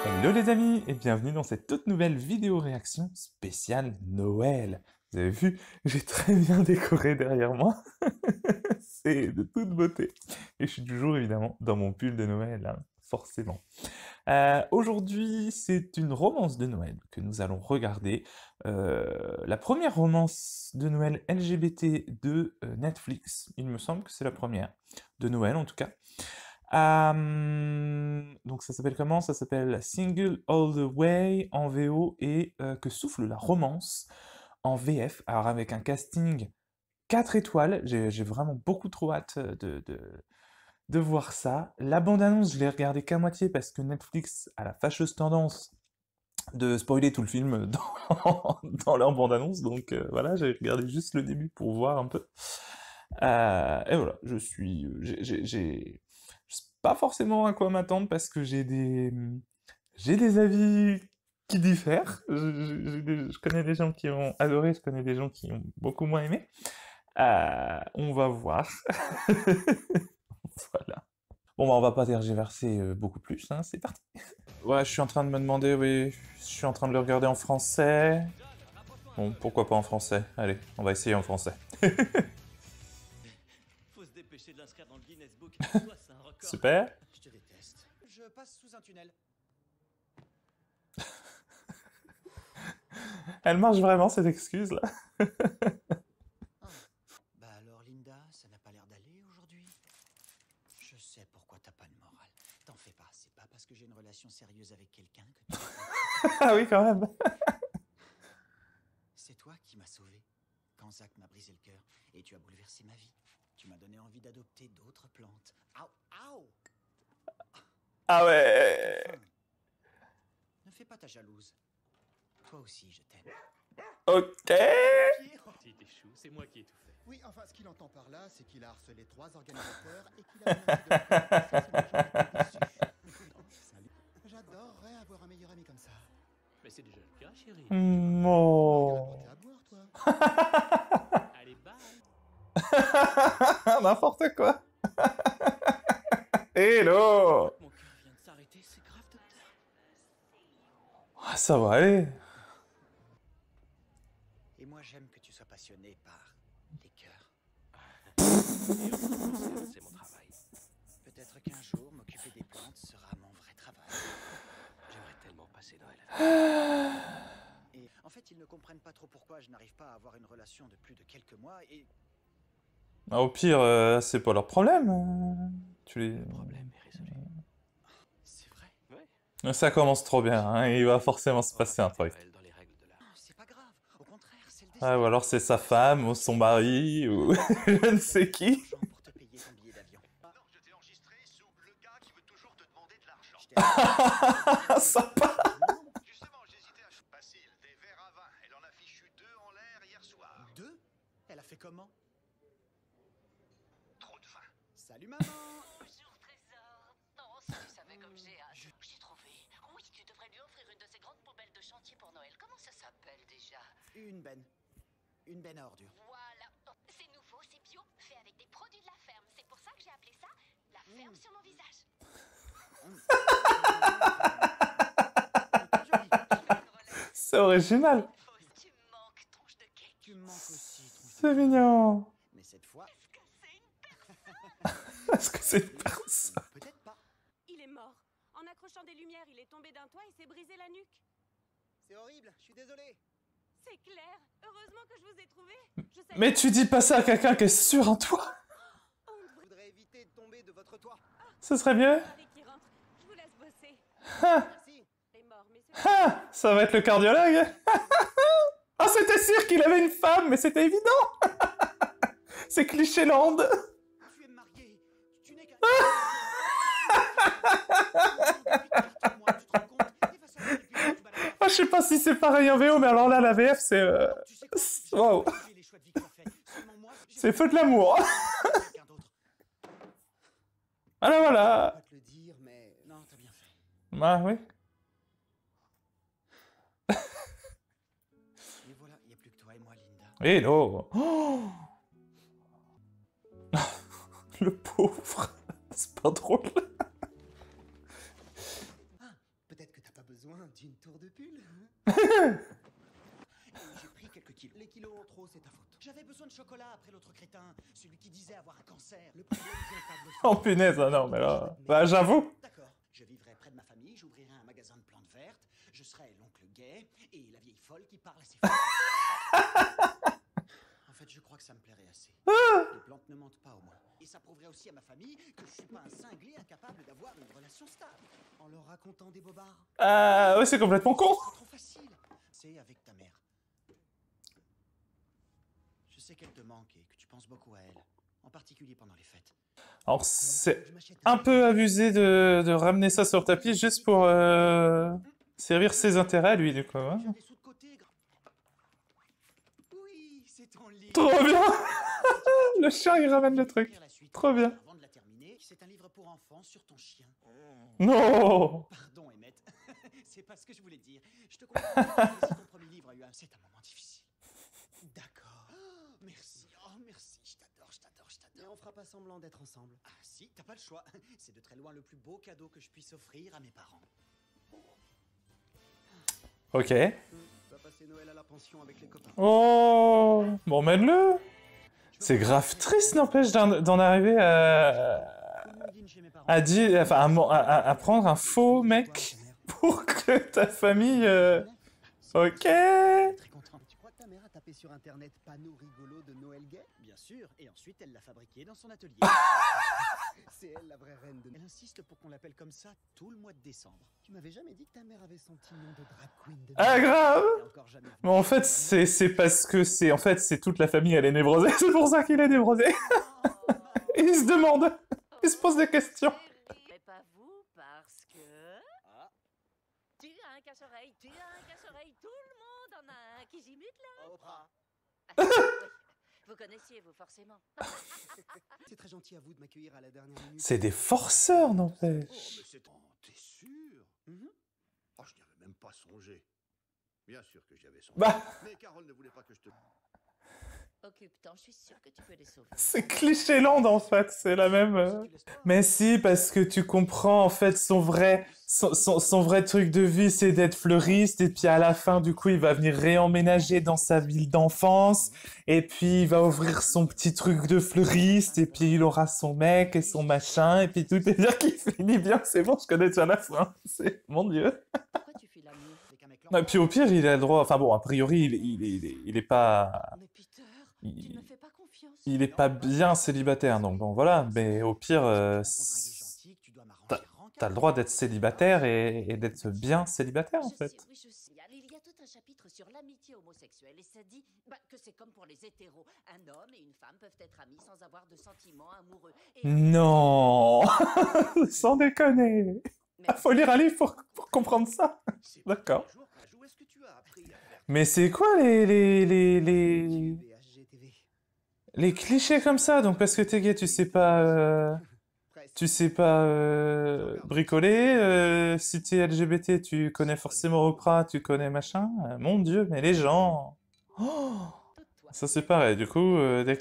Hello les amis et bienvenue dans cette toute nouvelle vidéo réaction spéciale Noël. Vous avez vu, j'ai très bien décoré derrière moi. C'est de toute beauté. Et je suis toujours évidemment dans mon pull de Noël, hein, forcément. Aujourd'hui, c'est une romance de Noël que nous allons regarder. La première romance de Noël LGBT de Netflix. Il me semble que c'est la première. De Noël en tout cas. Donc ça s'appelle comment? Ça s'appelle Single All the Way en VO et Que souffle la romance en VF. Alors avec un casting 4 étoiles, j'ai vraiment beaucoup trop hâte de voir ça. La bande-annonce, je l'ai regardée qu'à moitié parce que Netflix a la fâcheuse tendance de spoiler tout le film dans leur bande-annonce, donc voilà, j'ai regardé juste le début pour voir un peu. Et voilà, je sais pas forcément à quoi m'attendre parce que j'ai des avis qui diffèrent. Je connais des gens qui ont adoré, je connais des gens qui ont beaucoup moins aimé. On va voir. Voilà. Bon, bah, on va pas tergiverser beaucoup plus, hein, c'est parti. Ouais, je suis en train de me demander, oui, je suis en train de le regarder en français. Bon, pourquoi pas en français? Allez, on va essayer en français. Faut se dépêcher de l'inscrire dans le Guinness Book. Toi, c'est un record. Super. Je te déteste. Je passe sous un tunnel. Elle marche vraiment, cette excuse-là. Ah. Bah alors, Linda, ça n'a pas l'air d'aller aujourd'hui. Je sais pourquoi t'as pas de morale. T'en fais pas, c'est pas parce que j'ai une relation sérieuse avec quelqu'un que tu... Ah oui, quand même. C'est toi qui m'as sauvé. Quand Zach m'a brisé le cœur et tu as bouleversé ma vie. Tu m'as donné envie d'adopter d'autres plantes. Aouh, aouh. Ah ouais. Enfin, ne fais pas ta jalouse. Toi aussi, je t'aime. Ok. Si t'échoues, c'est moi qui ai tout fait. Oui, enfin, ce qu'il entend par là, c'est qu'il a harcelé 3 organisateurs et qu'il a menacé de faire passer son agent. J'adorerais avoir un meilleur ami comme ça. Mais c'est déjà le cas, chérie. Tu vas Non. te à boire, toi. Allez, bye. N'importe quoi. Hello. Mon cœur vient de s'arrêter, c'est grave, docteur. Ah, ça va aller. Et moi, j'aime que tu sois passionné par les cœurs. C'est mon travail. Peut-être qu'un jour, m'occuper des plantes sera mon vrai travail. J'aimerais tellement passer Noël avec. Et en fait, ils ne comprennent pas trop pourquoi je n'arrive pas à avoir une relation de plus de quelques mois et... Au pire, c'est pas leur problème. Tu les... Le problème est résolu. C'est vrai? Ouais. Ça commence trop bien, hein. Il va forcément se passer un truc. Dans les règles de l'art. C'est pas grave. Au contraire, c'est le destin. Ah, ou alors c'est sa femme, ou son mari, ou je ne sais qui. Pour te payer ton billet d'avion. Non, je t'ai enregistré sous le gars qui veut toujours te demander de l'argent. Sympa. Justement, j'hésitais à... Facile, des verres à vin. Elle en a fichu 2 en l'air hier soir. 2? Elle a fait comment? Trop de vin. Salut maman. Bonjour trésor. Oh, si tu savais comme j'ai hâte. J'ai trouvé. Oui, tu devrais lui offrir une de ces grandes poubelles de chantier pour Noël. Comment ça s'appelle déjà? Une benne. Une benne à ordures. Voilà. Oh, c'est nouveau, c'est bio, fait avec des produits de la ferme. C'est pour ça que j'ai appelé ça la ferme sur mon visage. C'est original. Tu me manques, tronche de cake. Tu me manques aussi, tronche de C'est mignon. Mais cette fois, Est-ce que c'est une personne? Est-ce que c'est une personne? peut-être pas. Il est mort. En accrochant des lumières, il est tombé d'un toit et s'est brisé la nuque. C'est horrible, je suis désolé. C'est clair. Heureusement que je vous ai trouvé. Je savais Mais tu dis pas ça à quelqu'un qui est sur un toit. Je voudrais éviter de tomber de votre toit. Ce serait mieux. Marie qui rentre. Je vous laisse bosser. Merci. Il est mort, mais c'est... Ça va être le cardiologue. Ah, c'était sûr qu'il avait une femme, mais c'était évident. C'est cliché land. Tu es marié. Tu n'es qu'un... Ah, je sais pas si c'est pareil en VO, mais alors là, la VF, c'est... Tu sais quoi? Waouh. J'ai les choix de vie que tu as fait. Seulement moi, j'ai C'est feu de l'amour. quelqu'un d'autre. Voilà, Je voilà. peux te le dire, mais Non, t'as bien fait. Ah oui. Et voilà, il n'y a plus que toi et moi, Linda. Hello. Oh. Le pauvre. C'est pas drôle. peut-être que t'as pas besoin d'une tour de pull. J'ai pris quelques kilos. Les kilos en trop, c'est ta faute. J'avais besoin de chocolat après l'autre crétin, celui qui disait avoir un cancer. Le problème vient pas de le Oh punaise, ah non, mais là... Bah j'avoue. D'accord, je vivrai près de ma famille, j'ouvrirai un magasin de plantes vertes, je serai l'oncle gay et la vieille folle qui parle à ses fous. En fait, je crois que ça me plairait assez. Les plantes ne mentent pas au moins. Et ça prouverait aussi à ma famille que je suis pas un cinglé incapable d'avoir une relation stable. En leur racontant des bobards. Ouais, c'est complètement con. C'est trop facile. C'est avec ta mère. Je sais qu'elle te manque et que tu penses beaucoup à elle, en particulier pendant les fêtes. Alors c'est Je m'achète un peu abusé de ramener ça sur le tapis juste pour servir ses intérêts à lui, du coup. Hein. J'ai des sous de côté. Oui, c'est ton livre. Trop bien. Le chien, il ramène le truc. Trop bien. Avant de la terminer, c'est un livre pour enfants sur ton chien. Non. Pardon, Emmett. C'est pas ce que je voulais dire. Je te comprends. Si ton premier livre a eu un... C'est un moment difficile. D'accord. Oh, merci. Oh, merci. Je t'adore, je t'adore, je Mais t'adore. on fera pas semblant d'être ensemble. Ah si, t'as pas le choix. C'est de très loin le plus beau cadeau que je puisse offrir à mes parents. Ok. Va passer Noël à la pension avec les copains. Oh. Bon, mène-le. C'est grave triste, n'empêche, d'en arriver à dire... Enfin, à prendre un faux mec pour que ta famille... Ok. Très content. Tu crois que ta mère a tapé sur internet panneau rigolo de Noël gay? Bien sûr. Et ensuite, elle l'a fabriqué dans son atelier. C'est elle la vraie reine de... Elle insiste pour qu'on l'appelle comme ça tout le mois de décembre. Tu m'avais jamais dit que ta mère avait son petit nom de drag queen de Ah, Noël. grave. Elle a encore jamais vu. Mais en fait, c'est parce que c'est... En fait, c'est toute la famille, elle est névrosée. C'est pour ça qu'il est névrosé. Et il se demande. Il se pose des questions. Mais pas vous, parce que... Ah, Tu as un cache-oreille, tu as un cache-oreille, tout le monde en a un qui j'imite là. Oprah. Oui. Vous connaissiez, vous, forcément. C'est très gentil à vous de m'accueillir à la dernière minute. C'est des forceurs, Oh, n'empêche. mais c'est... Oh, t'es sûr? Oh, je n'y avais même pas songé. Bien sûr que j'y avais songé. Bah, Mais Carole ne voulait pas que je te... Occupe-t'en, je suis sûre que tu peux les sauver. c'est Clichéland, en fait. C'est la même... Mais si, parce que tu comprends, en fait, son vrai truc de vie, c'est d'être fleuriste, et puis à la fin, du coup, il va venir réemménager dans sa ville d'enfance, et puis il va ouvrir son petit truc de fleuriste, et puis il aura son mec et son machin, et puis tout est dire qu'il finit bien, c'est bon, je connais déjà la fin. C'est... Mon Dieu. Pourquoi tu fais l'amour? Et puis au pire, il a le droit... Enfin bon, a priori, il est pas... Mais Peter, tu ne me fais pas confiance. Il est pas bien célibataire, donc bon, voilà. Mais au pire, t'as le droit d'être célibataire et d'être bien célibataire, en Je fait. sais, oui, je sais. Il y a tout un chapitre sur l'amitié homosexuelle et ça dit que c'est comme pour les hétéros. Un homme et une femme peuvent être amis sans avoir de sentiments amoureux. Et Non. Sans déconner. mais Faut lire un livre pour comprendre ça. C'est D'accord. pas un jour qu'un jour, est-ce que tu as appris à faire... Mais c'est quoi VHGTV. les clichés comme ça? Donc parce que t'es gay, tu sais pas... bricoler. Si t'es LGBT, tu connais forcément Oprah, tu connais machin. Mon Dieu, mais les gens... Oh, toi, ça c'est pareil. Du coup, dès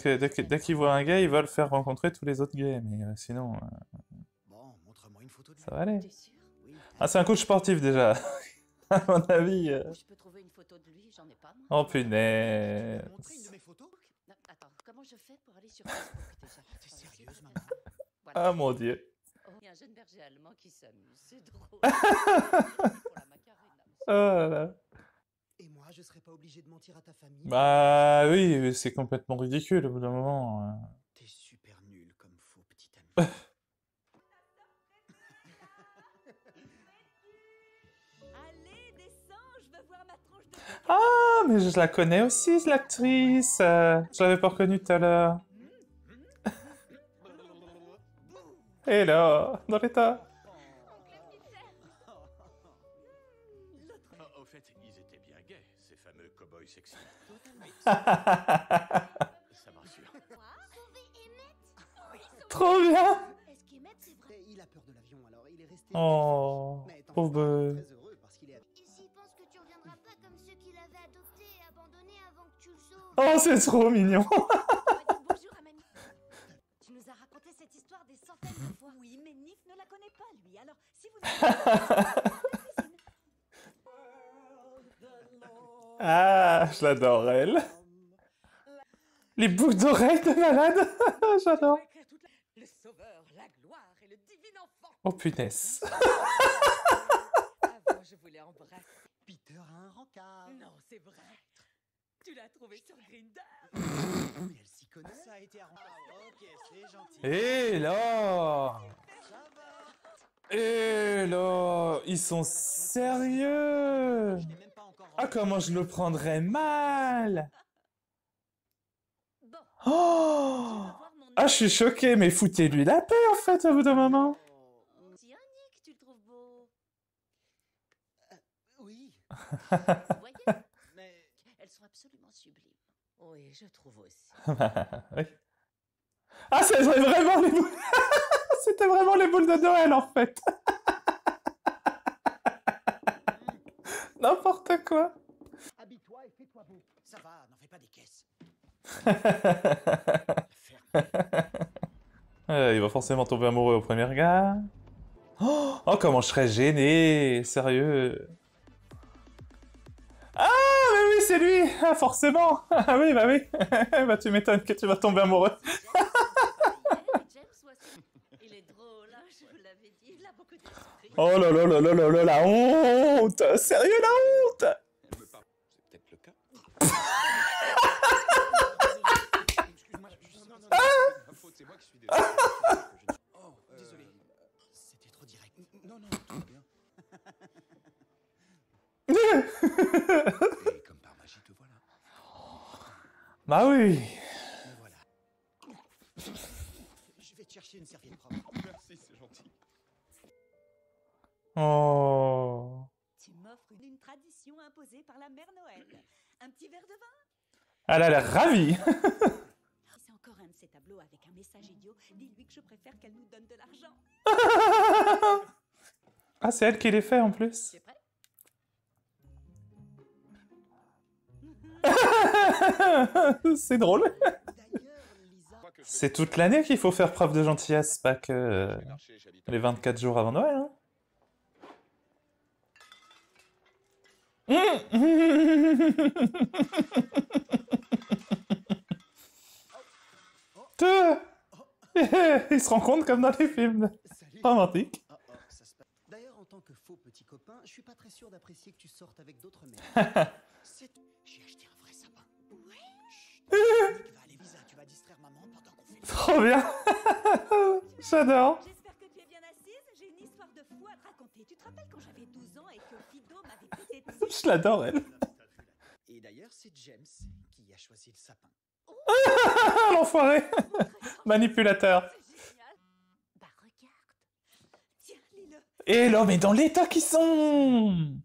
qu'ils voient un gay, ils veulent faire rencontrer tous les autres gays. Mais sinon, Bon, montre-moi une photo de lui. ça va aller. t'es sûr? Oui. Ah, c'est un coach sportif déjà. À mon avis. Je peux trouver une photo de lui, j'en ai pas moi. Oh punaise. Montrer une de mes photos? Non, attends, comment je fais pour aller sur Facebook déjà? T'es Attends, sérieuse, c'est maman? Voilà. Ah mon Dieu. Oh, il y a un jeune berger allemand qui s'amuse, c'est drôle. Pour la Macarena. Oh là là. Et moi, je serais pas obligé de mentir à ta famille. Bah oui, c'est complètement ridicule au bout d'un moment. T'es super nul comme faux petit ami. Allez, descends, je veux voir ma tronche de... Ah, mais je la connais aussi, l'actrice. Je l'avais pas reconnue tout à l'heure. Hello, dans l'état. Au fait, ils étaient bien gays, ces fameux cow-boys sexy. Oh, Ça me rassure. trop bien. Est-ce qu'Emmett, c'est vrai? Et il a peur de l'avion, alors il est resté... Oh, Mais t'en pauvre fais pas, il est bœuf. très heureux parce qu'il est... Et s'il pense que tu reviendras pas comme ceux qui l'avaient adopté et abandonné avant que tu le sauves. Oh, c'est trop mignon. On va dire bonjour à Mamie. Tu nous as raconté cette histoire des centaines de fois. Oui, mais Nick ne la connaît pas, lui. Alors, si vous... Ah, je l'adore, elle. Les boucles d'oreilles de malade. J'adore. Le sauveur, la gloire et le divin enfant. Oh punaise. Avant, je voulais embrasser. Peter a un rencard. Non, c'est vrai. Tu l'as trouvé sur Grindr. Oui, elle s'y connaît. Ça a été arrangé. Ok, c'est gentil. Et là. Ça va. Et là. Ils sont sérieux. Je n'ai même pas encore Ah, comment je le prendrais mal. Bon, Oh. tu veux voir mon Ah, je suis choqué, mais foutez-lui la paix, en fait, au bout d'un moment. Tiens, Nick, tu le trouves beau. Oui, Vous voyez, mais elles sont absolument sublimes. Oui, je trouve aussi. Oui. Ah, c'est vraiment les boules. C'était vraiment les boules de Noël, en fait. N'importe quoi. habille-toi et fais-toi beau. Ça va, n'en fais pas des caisses. Il va forcément tomber amoureux au premier regard. Oh, comment je serais gêné. Sérieux. Ah, mais oui, c'est lui. Ah, forcément. Ah oui, bah oui. Bah tu m'étonnes que tu vas tomber amoureux. James aussi. Il est drôle, hein, je vous l'avais dit. Il a beaucoup d'esprit. Oh là là là là là là, la honte. Sérieux, la honte. Elle me parle. C'est peut-être le cas. Excuse-moi, non, non, non, C'est ma faute, c'est moi qui suis désolé. Oh, désolé. C'était trop direct. Non, non, tout va bien. Et comme par magie, te voilà. Bah oui. Me voilà. Je vais te chercher une serviette propre. Merci, c'est gentil. Oh. Tu m'offres une tradition imposée par la mère Noël. Un petit verre de vin? Elle a l'air ravie. C'est encore un de ces tableaux avec un message idiot. Dis-lui que je préfère qu'elle nous donne de l'argent. Ah, c'est elle qui les fait en plus. Tu es prêt? C'est drôle. D'ailleurs, Lisa, C'est toute l'année qu'il faut faire preuve de gentillesse, pas que les 24 jours avant Noël. Hein. Il se rend compte comme dans les films salut. romantiques. Oh, oh, ça se passe. D'ailleurs, en tant que faux petit copain, je suis pas très sûr d'apprécier que tu sortes avec d'autres mecs. C'est... J'ai acheté un vrai sapin. Ouais. Nick va aller. Lisa, tu vas distraire maman pendant qu'on fait le... Trop bien. J'adore. J'espère que tu es bien assise. J'ai une histoire de fou à te raconter. Tu te rappelles quand j'avais 12 ans et que Fido m'avait pété dessus? Je l'adore, elle. Et d'ailleurs, c'est James qui a choisi le sapin. Ah, l'enfoiré. Manipulateur. C'est génial. Bah regarde. Tiens, lis-le. Et l'homme est dans l'état qu'ils sont.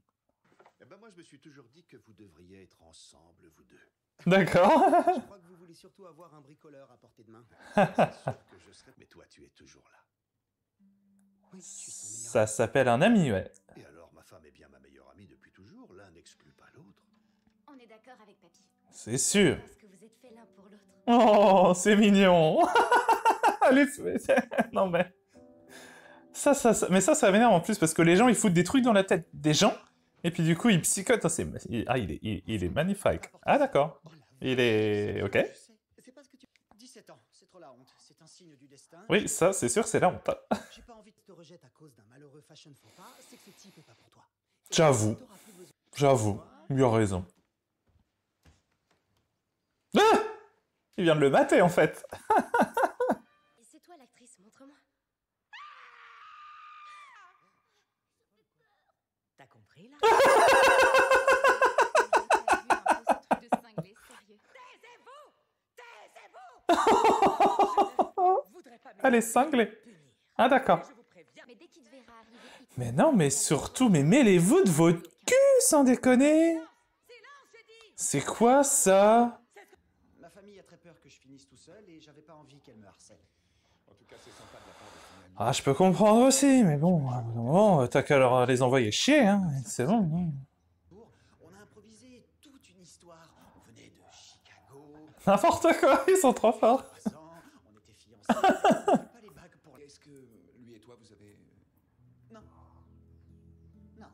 Eh ben moi, je me suis toujours dit que vous devriez être ensemble, vous deux. D'accord. Je crois que vous voulez surtout avoir un bricoleur à portée de main. C'est sûr que je serais... Mais toi, tu es toujours là. Oui, je suis son meilleur. Ça s'appelle un ami, ouais. Et alors, ma femme est bien ma meilleure amie depuis toujours. L'un n'exclut pas l'autre. On est d'accord avec papy. C'est sûr. Parce que vous êtes faits l'un pour l'autre. Oh, c'est mignon. Allez, non mais... Mais ça m'énerve en plus, parce que les gens, ils foutent des trucs dans la tête des gens, et puis du coup, ils psychotent. Il est magnifique. Ah, d'accord. Oh, la Il est... Ok. Je sais. C'est parce que tu... 17 ans, c'est trop la honte. C'est un signe du destin. Oui, ça, c'est sûr, c'est la honte. J'ai pas envie de te rejeter à cause d'un malheureux fashion faux pas. C'est que ce type est pas pour toi. Et J'avoue. t'auras plus besoin- J'avoue. Il a raison. Ah! Il vient de le mater, en fait. Et c'est toi l'actrice, montre-moi. T'as compris là? Voudrais pas Elle est cinglée. punir. Ah, d'accord. Je vous préviens. Mais dès qu'il te verra arriver, il te Mais non, mais surtout, mais mêlez-vous de votre cul, sans déconner. Silence, j'ai dit. C'est quoi, ça? Ma famille a très peur que je finisse tout seul et j'avais pas envie qu'elle me harcèle. En tout cas, c'est sympa de la part de ton ami. Ah, je peux comprendre aussi, mais bon, à un moment, t'as qu'à leur les envoyer chier, hein. C'est bon. Hein. On a improvisé toute une histoire. On venait de Chicago. N'importe quoi, ils sont trop forts. 3 ans, on était fiancés. On n'avait pas les bagues pour... Est-ce que lui et toi, vous avez... euh, Non. Non.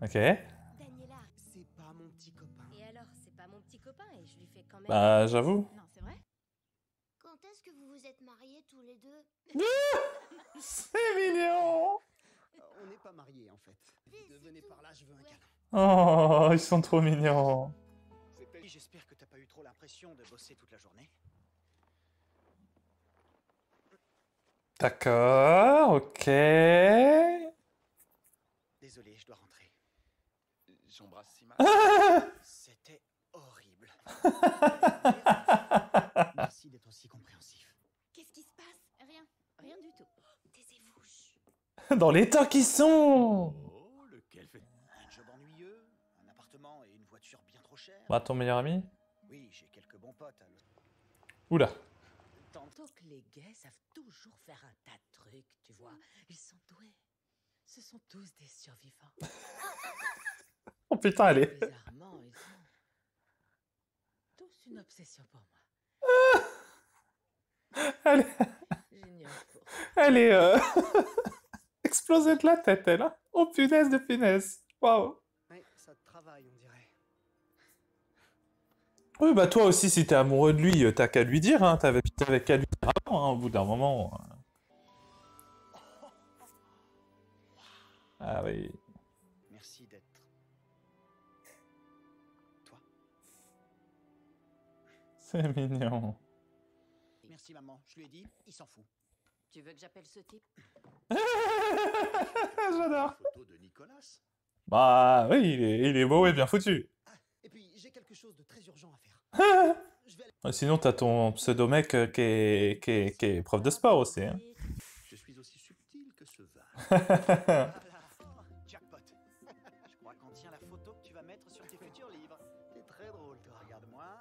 Ok. Daniela. C'est pas mon petit copain. Et alors, c'est pas mon petit copain et je lui fais quand même... Bah, j'avoue. Non, c'est vrai? Quand est-ce que vous vous êtes mariés tous les deux? C'est mignon. On n'est pas mariés en fait. Venez par là, je veux un câlin. Oh, ils sont trop mignons. J'espère que t'as pas eu trop l'impression de bosser toute la journée. D'accord, ok. Désolé, je dois rentrer. J'embrasse si mal. C'était horrible. Merci d'être aussi compréhensif. Qu'est-ce qui se passe? Rien. Rien du tout. Taisez-vous. Chut. Dans les temps qui sont. Oh, lequel fait... Un job ennuyeux, un appartement et une voiture bien trop chère. Bah, ton meilleur ami? Oui, j'ai quelques bons potes à Oula. Tantôt que les gays savent toujours faire un tas de trucs, tu vois. Ils sont doués. Ce sont tous des survivants. Oh putain, allez. Bizarrement, ils ont tous une obsession pour moi. Elle, J'ignore pourquoi. elle est explosée de la tête, elle. Hein. Oh punaise de punaise. Waouh. Ouais, ça te travaille, on dirait. Oui, bah toi aussi, si t'es amoureux de lui, t'as qu'à lui dire. Hein. T'avais qu'à lui dire avant, hein, au bout d'un moment. Ah oui. Merci d'être... toi. C'est mignon. Merci maman, je lui ai dit, il s'en fout. Tu veux que j'appelle ce type? J'adore. Photo de Nicolas. Bah oui, il est beau et bien foutu. Et puis, j'ai quelque chose de très urgent à faire. Je vais aller... Sinon, t'as ton pseudo-mec qui est prof de sport aussi. Hein. Je suis aussi subtil que ce vin. Voilà. Oh, jackpot. Je crois qu'on tient la photo que tu vas mettre sur tes futurs livres. T'es très drôle, toi. Regarde-moi.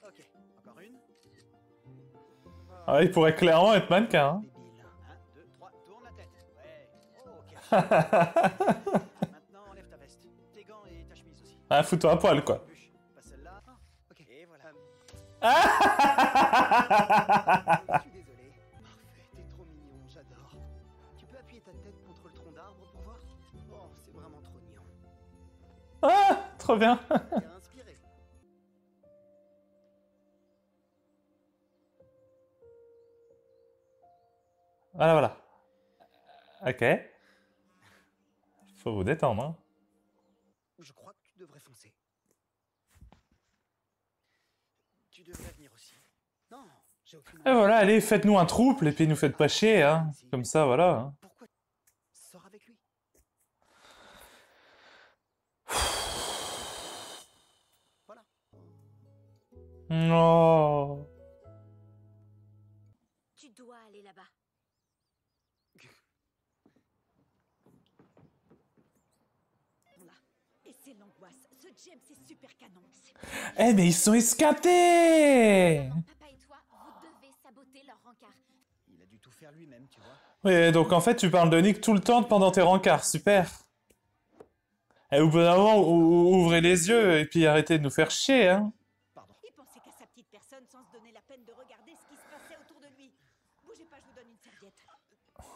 Ok, encore une. Ah, il pourrait clairement être mannequin. Débile. 1, 2, 3, tourne la tête. Ouais. Oh, ok. Hein. Maintenant, enlève ta veste, tes gants et ta chemise aussi. Ah, fous-toi à poil, quoi. Bûche, pas celle-là. Ah, ok. Et voilà. Je suis désolé. Parfait, t'es trop mignon, j'adore. Tu peux appuyer ta tête contre le tronc d'arbre pour voir? Oh, c'est vraiment trop mignon. Ah, trop bien. T'as l'air inspiré. Voilà, voilà. Ok. Faut vous détendre. Hein. Je crois que tu devrais foncer. Tu devrais venir aussi. Non, j'ai aucune Et voilà, allez, faites-nous un trouble et puis nous faites pas chier. Hein. Comme ça, voilà. Hein. Pourquoi? Sors avec lui. Voilà. Non. Tu dois aller là-bas. Là. Et c'est l'angoisse. Ce James est super canon. Eh, mais ils sont escatés. Maman, papa et toi, vous devez saboter leur rencard. Il a dû tout faire lui-même, tu vois. Oui, donc en fait, tu parles de Nick tout le temps pendant tes rencarts. Super. Et au bout d'un moment, ouvrez les yeux et puis arrêtez de nous faire chier. Hein. Pardon. Il pensait qu'à sa petite personne sans se donner la peine de regarder ce qui se passait autour de lui. Bougez pas, je vous donne une serviette.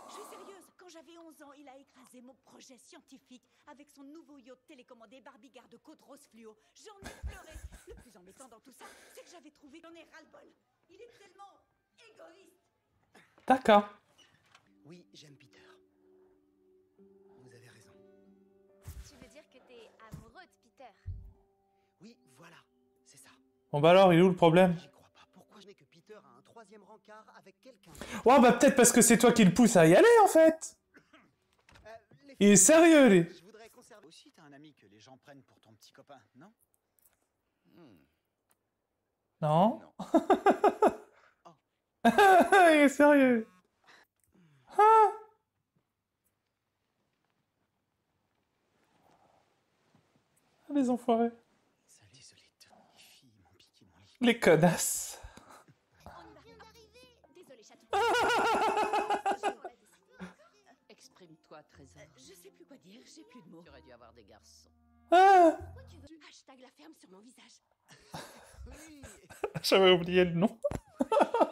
Je suis sérieuse, quand j'avais 11 ans, il a écrasé mon projet scientifique avec son nouveau yacht télécommandé Barbie Garde-Côte rose fluo. J'en ai pleuré. Le plus embêtant dans tout ça, c'est que j'avais trouvé qu'on est ras-le-bol. Il est tellement égoïste. D'accord. Oui, j'aime Peter. Vous avez raison. Tu veux dire que t'es amoureux de Peter? Oui, voilà, c'est ça. Bon bah alors, il est où le problème? J'y crois pas. Pourquoi je n'ai que Peter a un troisième rencard avec quelqu'un? Ouais, bah peut-être parce que c'est toi qui le pousse à y aller, en fait. Les Il est sérieux, lui. Je voudrais conserver... Aussi, t'as un ami que les gens prennent pour ton petit copain, non? Non. Non. Il est sérieux. Ah. Les enfoirés. Salut, désolé, les filles m'ont piqué mon lit. Les connasses. On vient d'arriver. Désolé, chaton. Exprime-toi, Trésor. Je sais plus quoi dire, j'ai plus de mots. Tu aurais dû avoir des garçons. Ah. Pourquoi tu veux... Hashtag la ferme sur mon visage. Oui, J'avais oublié le nom.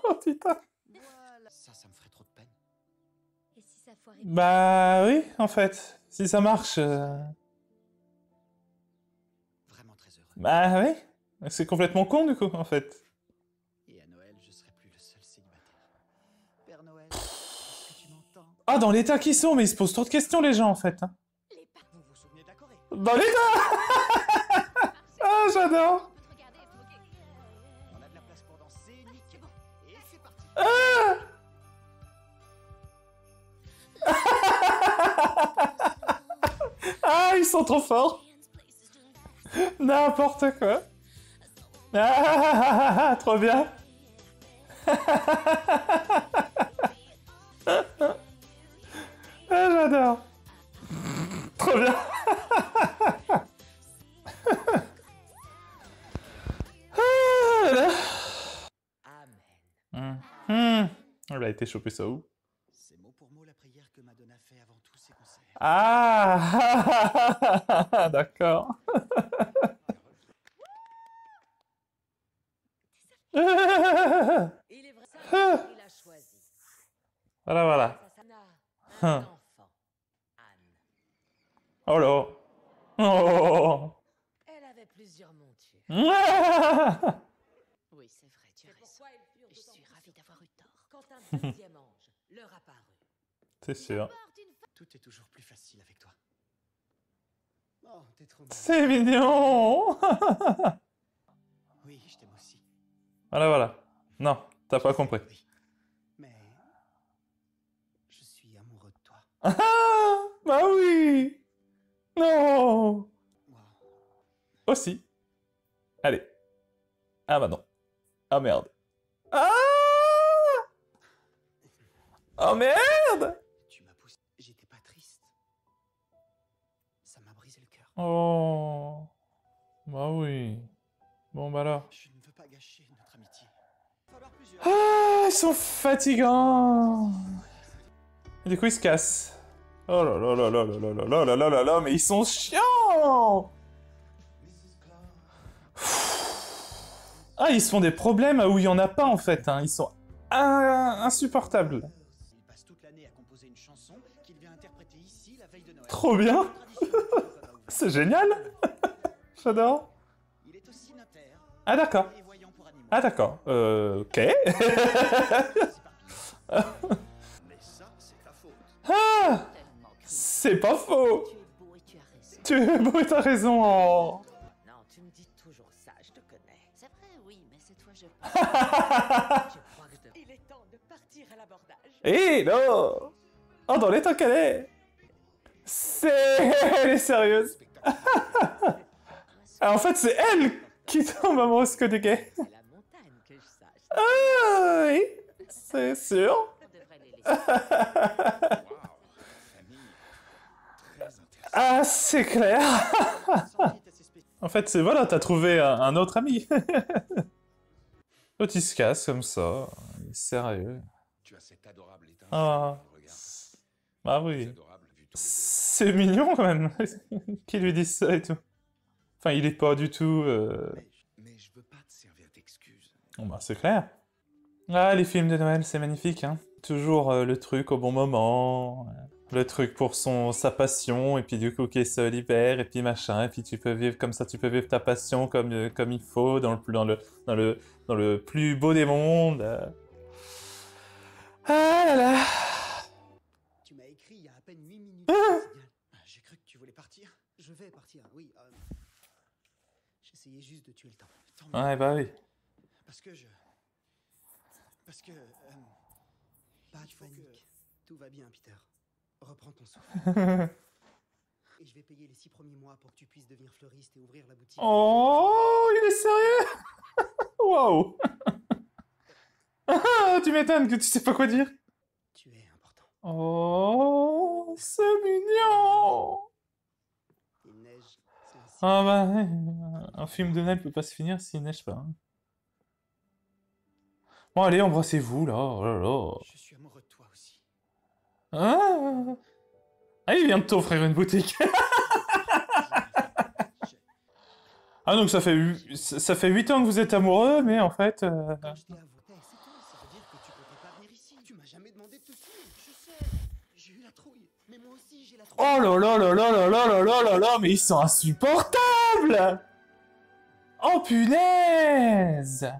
Oh putain. voilà. Ça me ferait trop de peine. Et si ça foirait? Bah oui, en fait. Si ça marche... Bah ouais, c'est complètement con du coup, en fait. Et à Noël, je serai plus le seul célibataire. Père Noël, est-ce que tu m'entends? Ah, dans l'état qu'ils sont, mais ils se posent trop de questions, les gens, en fait. Hein. Vous vous souvenez de la Corée? Dans l'état. Ah, j'adore. On a de la place pour danser, nickel. Et c'est parti. Ah, ils sont trop forts. N'importe quoi. Ah, trop bien. Ah, j'adore. Trop bien. Ah, là. Amen. Elle a été chopée ça où? C'est mot pour mot la prière que Madonna fait avant tous ses concerts. Ah, d'accord. Il est vrai, ça, il a choisi. Voilà, voilà. Ça n'a un enfant, Anne. Oh là. Oh. Elle avait plusieurs montures. Ah. Oui, c'est vrai, tu as raison. Et Je suis ravie d'avoir eu tort. Quand un deuxième ange leur apparut. C'est sûr. Tout est toujours plus facile avec toi. Oh, t'es trop mignon. C'est mignon. Oui, je t'aime aussi. Voilà, voilà. Non, t'as pas compris. Oui. Mais je suis amoureux de toi. Ah, bah oui. Non. Wow. Aussi. Allez. Ah bah non. Ah merde. Ah. Oh merde. Tu m'as poussé. J'étais pas triste. Ça m'a brisé le cœur. Oh. Bah oui. Bon bah alors. Je ne veux pas gâcher notre amitié. Falloir plusieurs. Ah, ils sont fatigants. Et du coup, ils se cassent. Oh là là là là là là là là là là là, mais ils sont chiants. Ah, ils se font des problèmes où il y en a pas en fait. Hein. Ils sont insupportables. Il passe toute l'année à composer une chanson qu'il vient interpréter ici la veille de Noël. Trop bien. C'est génial. J'adore. Il est aussi notaire Ah d'accord. et voyant pour animaux. Ah d'accord. Ok. Mais ça, c'est ta faute. Ah, Tellement cru. c'est pas faux. Tu es beau et tu as raison. Tu es beau et t'as raison. Oh. Non, tu me dis toujours ça, je te connais. C'est vrai, oui, mais cette fois je crois que je devrais. Il est temps de partir à l'abordage. Eh non. Oh, dans l'état qu'elle est. Elle est sérieuse. Ah, en fait, c'est elle qui tombe amoureuse que des gays. C'est la montagne que je sache. Ah oui, c'est sûr. On devrait les laisser. Waouh, famille très intéressante. Ah, c'est clair. En fait, c'est voilà, t'as trouvé un autre ami. L'autre, il se casse comme ça. Il est sérieux. Tu as cette adorable étincelle Ah. dans le regard. Bah Plus oui. adorable vu tous les C'est mignon quand même. Qui lui dit ça et tout. Enfin, il est pas du tout... Mais je veux pas te servir d'excuse. Bon, bah, c'est clair. Ah, les films de Noël, c'est magnifique, hein. Toujours le truc au bon moment, le truc pour sa passion, et puis du coup, qui se libère, et puis machin, et puis tu peux vivre comme ça, tu peux vivre ta passion comme il faut, dans le plus beau des mondes. Ah là là. Tu m'as écrit il y a à peine 8 minutes. Signal. J'ai cru que tu voulais partir. Je vais partir, oui. J'essayais juste de tuer le temps. Tant mieux. Ouais, bah oui. Parce que pas de panique. Tout va bien, Peter. Reprends ton souffle. Et je vais payer les 6 premiers mois pour que tu puisses devenir fleuriste et ouvrir la boutique. Oh, il est sérieux. Waouh. Ah, tu m'étonnes que tu sais pas quoi dire. Tu es important. Oh, c'est mignon. Il neige, c'est un signe. Ah bah, ouais, un film de Noël peut pas se finir s'il neige pas. Hein. Bon, allez, embrassez-vous, là. Oh là là. Je suis amoureux de toi aussi. Ah, ah, il vient de t'offrir une boutique. Ah, donc ça fait 8 ans que vous êtes amoureux, mais en fait... Quand je t'ai avoué, c'est tout. Ça veut dire que tu comptais pas venir ici. Tu m'as jamais demandé de te suivre. Je sais. J'ai eu la trouille. Mais moi aussi, j'ai la trouille. Oh là là là là là là là là là là, mais ils sont insupportables. Oh punaise!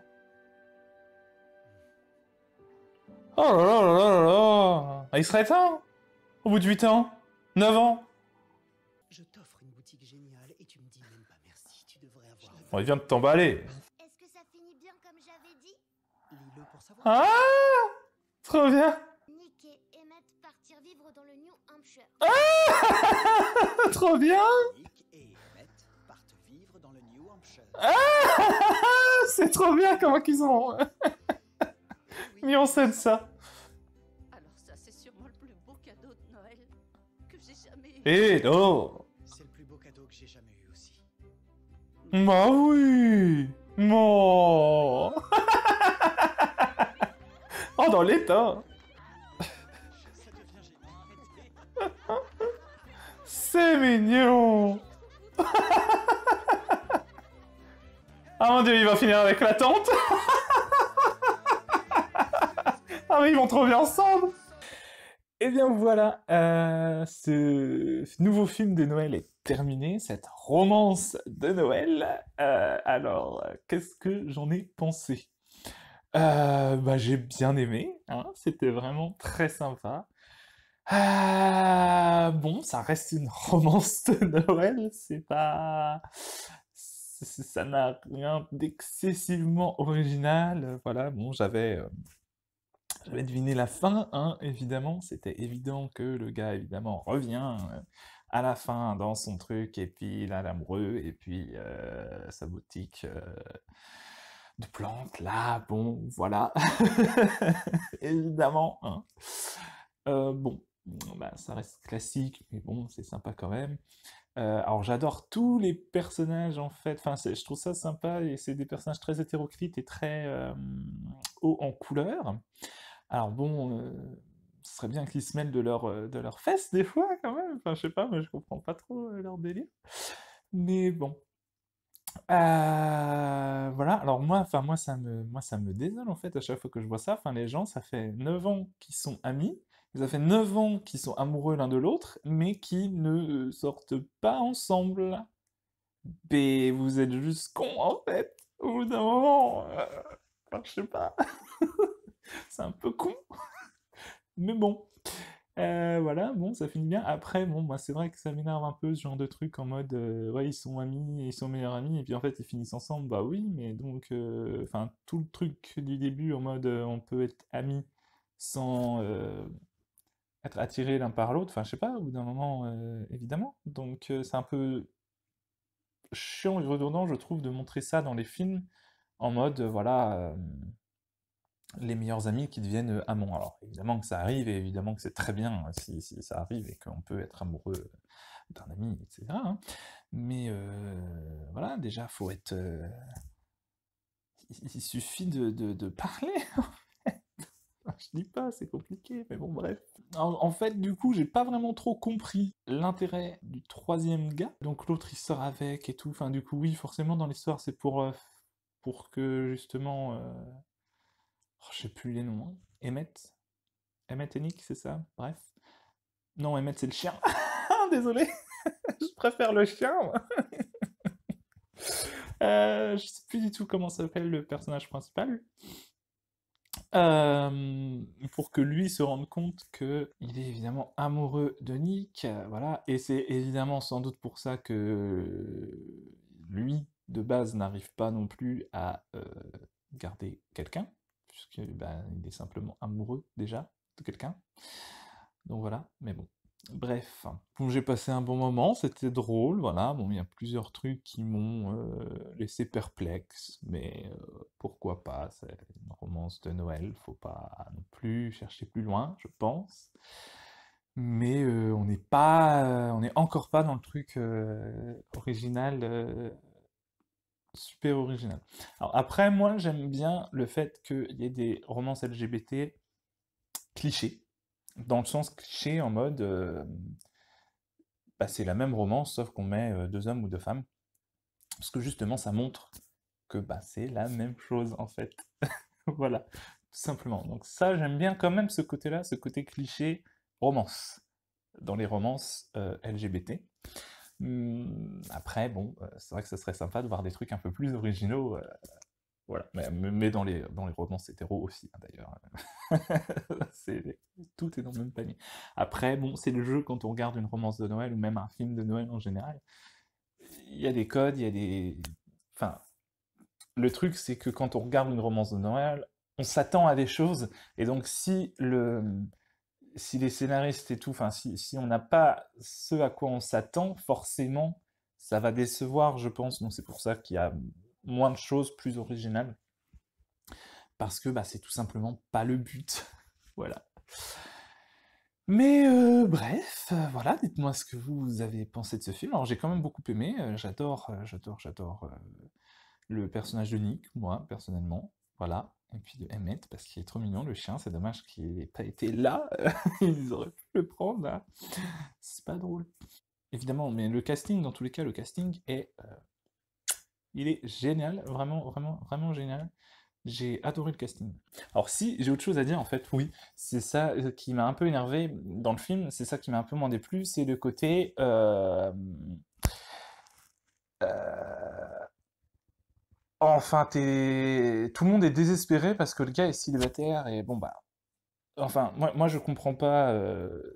Oh là là là là là là! Il serait temps! Au bout de 8 ans? 9 ans? Je t'offre une boutique géniale et tu me dis même pas merci. Tu devrais avoir... Bon, il vient de t'emballer. Est-ce que ça finit bien comme j'avais dit? Lis-le pour savoir. Ah! Trop bien! Nick et Emmett partir vivre dans le New Hampshire. Trop bien! Nick et Emmett partent vivre dans le New Hampshire. C'est trop bien comment qu'ils ont mis en scène ça. Alors ça, c'est sûrement le plus beau cadeau de Noël que j'ai jamais eu. Eh non! C'est le plus beau cadeau que j'ai jamais eu aussi. Bah oui! Non! Oh, dans l'état! Ça devient génial. Arrêtez. C'est mignon! Ah mon dieu, il va finir avec la tante! Ah mais ils vont trop bien ensemble! Et bien voilà, ce nouveau film de Noël est terminé, cette romance de Noël. Alors, qu'est-ce que j'en ai pensé? Bah, j'ai bien aimé, hein, c'était vraiment très sympa. Bon, ça reste une romance de Noël, c'est pas... ça n'a rien d'excessivement original, voilà, bon, j'avais deviné la fin, hein, évidemment, c'était évident que le gars, évidemment, revient à la fin dans son truc, et puis il a l'amoureux, et puis sa boutique de plantes, là, bon, voilà, évidemment, hein. Bon, bah, ça reste classique, mais bon, c'est sympa quand même. Alors j'adore tous les personnages en fait, enfin je trouve ça sympa, et c'est des personnages très hétéroclites et très hauts en couleur. Alors bon, ce serait bien qu'ils se mêlent de leurs fesses des fois quand même, enfin je sais pas, moi je comprends pas trop leur délire. Mais bon. Voilà, alors moi ça me désole en fait à chaque fois que je vois ça, enfin les gens, ça fait 9 ans qu'ils sont amis, ça fait 9 ans qu'ils sont amoureux l'un de l'autre, mais qui ne sortent pas ensemble. Mais vous êtes juste cons en fait, au bout d'un moment, enfin, je sais pas, c'est un peu con, mais bon. Voilà, bon, ça finit bien. Après, bon, moi, c'est vrai que ça m'énerve un peu ce genre de truc en mode, ouais, ils sont amis, ils sont meilleurs amis, et puis en fait, ils finissent ensemble. Bah oui, mais donc, enfin, tout le truc du début en mode, on peut être amis sans être attiré l'un par l'autre. Enfin, je sais pas, au bout d'un moment, évidemment. Donc, c'est un peu chiant et redondant, je trouve, de montrer ça dans les films en mode, voilà. Les meilleurs amis qui deviennent amants. Alors évidemment que ça arrive, et évidemment que c'est très bien si ça arrive et qu'on peut être amoureux d'un ami, etc., hein. Mais voilà, déjà, faut être... il suffit de parler, en fait. Enfin, je dis pas, c'est compliqué, mais bon, bref. En fait, du coup, j'ai pas vraiment trop compris l'intérêt du troisième gars. Donc l'autre, il sort avec et tout. Enfin, du coup, oui, forcément, dans l'histoire, c'est pour que, justement... Oh, je sais plus les noms, hein. Emmett et Nick, c'est ça? Bref. Non, Emmett, c'est le chien. Désolé. Je préfère le chien, moi. Je sais plus du tout comment s'appelle le personnage principal. Pour que lui se rende compte que il est évidemment amoureux de Nick, voilà. Et c'est évidemment sans doute pour ça que lui, de base, n'arrive pas non plus à garder quelqu'un, puisque ben, il est simplement amoureux déjà de quelqu'un. Donc voilà, mais bon. Bref, bon, j'ai passé un bon moment, c'était drôle, voilà. Bon, il y a plusieurs trucs qui m'ont laissé perplexe, mais pourquoi pas, c'est une romance de Noël, faut pas non plus chercher plus loin, je pense. Mais on est encore pas dans le truc original, super original. Alors après, moi, j'aime bien le fait qu'il y ait des romances LGBT clichés, dans le sens cliché en mode, bah, c'est la même romance, sauf qu'on met 2 hommes ou 2 femmes, parce que justement, ça montre que bah, c'est la même chose, en fait. Voilà, tout simplement. Donc ça, j'aime bien quand même ce côté-là, ce côté cliché romance, dans les romances LGBT. Après, bon, c'est vrai que ça serait sympa de voir des trucs un peu plus originaux, voilà. Mais dans les romances hétéros aussi, hein, d'ailleurs. Tout est dans le même panier. Après, bon, c'est le jeu quand on regarde une romance de Noël, ou même un film de Noël en général. Il y a des codes, il y a des... Enfin, le truc, c'est que quand on regarde une romance de Noël, on s'attend à des choses, et donc si les scénaristes et tout, enfin, si on n'a pas ce à quoi on s'attend, forcément, ça va décevoir, je pense. Donc c'est pour ça qu'il y a moins de choses plus originales. Parce que bah, c'est tout simplement pas le but. Voilà. Mais bref, voilà, dites-moi ce que vous avez pensé de ce film. Alors j'ai quand même beaucoup aimé, j'adore le personnage de Nick, moi, personnellement, voilà. Et puis de Emmett, parce qu'il est trop mignon, le chien, c'est dommage qu'il n'ait pas été là, ils auraient pu le prendre, hein. C'est pas drôle. Évidemment, mais le casting, dans tous les cas, le casting est... il est génial, vraiment, vraiment, vraiment génial. J'ai adoré le casting. Alors si, j'ai autre chose à dire, en fait, oui, c'est ça qui m'a un peu énervé dans le film, c'est ça qui m'a un peu moins déplu, c'est le côté... Enfin, tout le monde est désespéré parce que le gars est célibataire et bon bah... Enfin, moi je comprends pas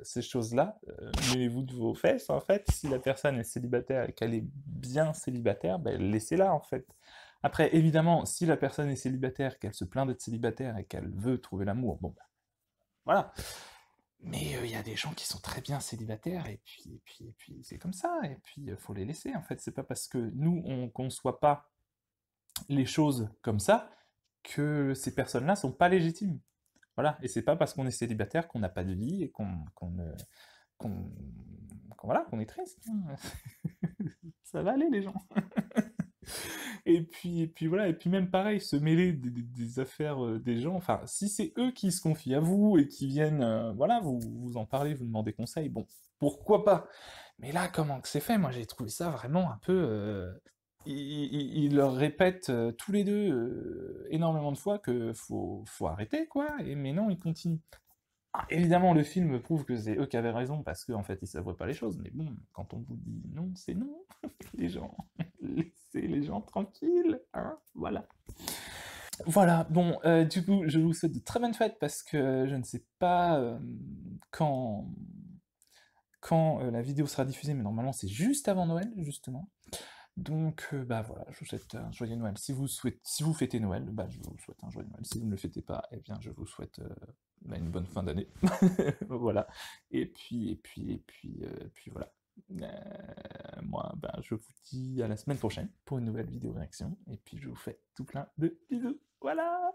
ces choses-là. Mêlez-vous de vos fesses, en fait. Si la personne est célibataire et qu'elle est bien célibataire, ben laissez-la, en fait. Après, évidemment, si la personne est célibataire, qu'elle se plaint d'être célibataire et qu'elle veut trouver l'amour, bon bah, voilà. Mais il y a des gens qui sont très bien célibataires et puis c'est comme ça. Et puis faut les laisser, en fait. C'est pas parce que nous on conçoit pas les choses comme ça que ces personnes-là sont pas légitimes. Voilà, et c'est pas parce qu'on est célibataire qu'on n'a pas de vie et voilà, qu'on est triste. Ça va aller les gens. Et puis voilà, et puis même pareil, se mêler des affaires des gens, enfin, si c'est eux qui se confient à vous et qui viennent, voilà, vous en parler, vous demander conseil, bon, pourquoi pas? Mais là, comment que c'est fait? Moi, j'ai trouvé ça vraiment un peu... Ils leur répètent tous les deux énormément de fois que faut arrêter, quoi, mais non, ils continuent. Ah, évidemment, le film prouve que c'est eux qui avaient raison, parce qu'en fait, ils savent pas les choses, mais bon, quand on vous dit non, c'est non, les gens, laissez les gens tranquilles, hein, voilà. Voilà, bon, du coup, je vous souhaite de très bonnes fêtes, parce que je ne sais pas quand la vidéo sera diffusée, mais normalement, c'est juste avant Noël, justement. Donc, bah voilà, je vous souhaite un joyeux Noël. Si vous fêtez Noël, bah je vous souhaite un joyeux Noël. Si vous ne le fêtez pas, eh bien je vous souhaite bah, une bonne fin d'année. Voilà. Et puis voilà. Moi, bah, je vous dis à la semaine prochaine pour une nouvelle vidéo réaction. Et puis je vous fais tout plein de bisous. Voilà.